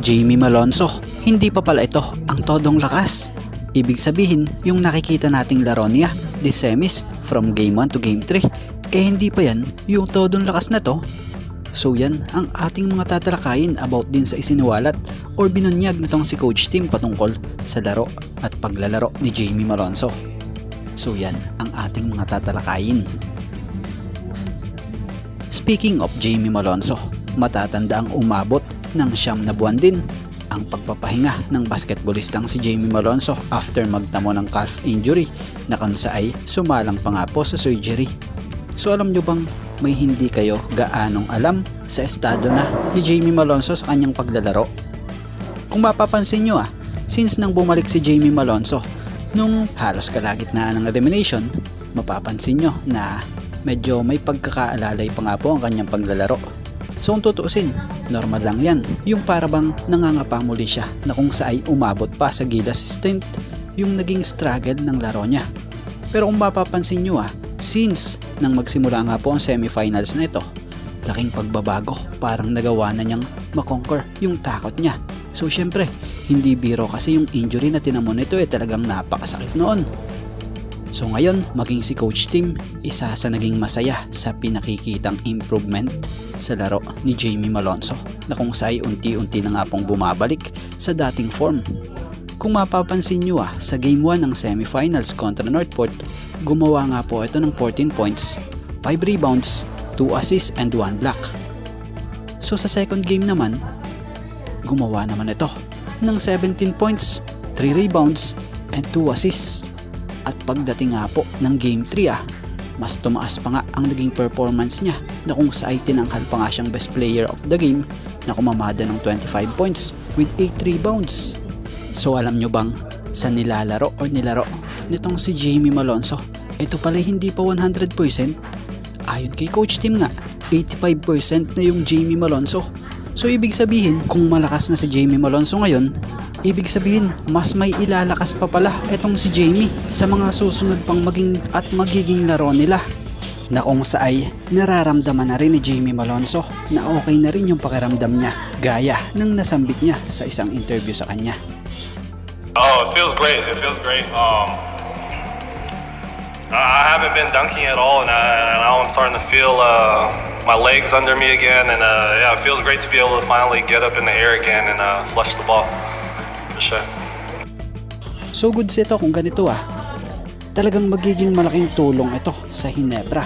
Jamie Malonzo, hindi pa pala ito ang todong lakas. Ibig sabihin, yung nakikita nating laro niya, the semis, from game 1 to game 3, hindi pa yan yung todong lakas na to. So yan ang ating mga tatalakayin about din sa isiniwalat or binunyag nitong si Coach Tim patungkol sa laro at paglalaro ni Jamie Malonzo. So yan ang ating mga tatalakayin. Speaking of Jamie Malonzo, matatanda ang umabot ng 9 na buwan din ang pagpapahinga ng basketballistang si Jamie Malonzo after magtamo ng calf injury na kung saan ay sumalang pa nga po sa surgery. So alam nyo bang may hindi kayo gaanong alam sa estado na ni Jamie Malonzo sa kanyang paglalaro? Kung mapapansin nyo since nang bumalik si Jamie Malonzo nung halos kalagitnaan ng elimination, mapapansin nyo na medyo may pagkakaalalay pa nga po ang kanyang paglalaro. So kung tutuusin, normal lang yan, yung parabang nangangapa muli siya na kung saan umabot pa sa Gilas stint yung naging struggle ng laro niya. Pero kung mapapansin nyo since nang magsimula nga po ang semifinals na ito, laking pagbabago, parang nagawa na niyang makonquer yung takot niya. So syempre, hindi biro kasi yung injury na tinamo nito talagang napakasakit noon. So ngayon, maging si Coach Tim, isa sa naging masaya sa pinakikitang improvement sa laro ni Jamie Malonzo na kung saan unti-unti na nga pong bumabalik sa dating form. Kung mapapansin nyo sa Game 1 ng semifinals kontra Northport, gumawa nga po ito ng 14 points, 5 rebounds, 2 assists and 1 block. So sa second game naman, gumawa naman ito ng 17 points, 3 rebounds and 2 assists. At pagdating nga po ng Game 3 mas tumaas pa nga ang naging performance niya na kung saan tinanghal pa nga siyang best player of the game na kumamada ng 25 points with 8 rebounds. So alam nyo bang sa nilaro nitong si Jamie Malonzo, ito pala hindi pa 100%. Ayon kay Coach Tim nga, 85% na yung Jamie Malonzo. So ibig sabihin, kung malakas na si Jamie Malonzo ngayon, ibig sabihin, mas may ilalakas pa pala etong si Jamie sa mga susunod pang magiging laro nila. Na kung saay nararamdaman na rin ni Jamie Malonzo na okay na rin yung pakiramdam niya, gaya ng nasambit niya sa isang interview sa kanya. Oh, it feels great. It feels great. I haven't been dunking at all, and now I'm starting to feel my legs under me again, and yeah, it feels great to be able to finally get up in the air again and flush the ball. Sure. So goods ito kung ganito talagang magiging malaking tulong ito sa Hinebra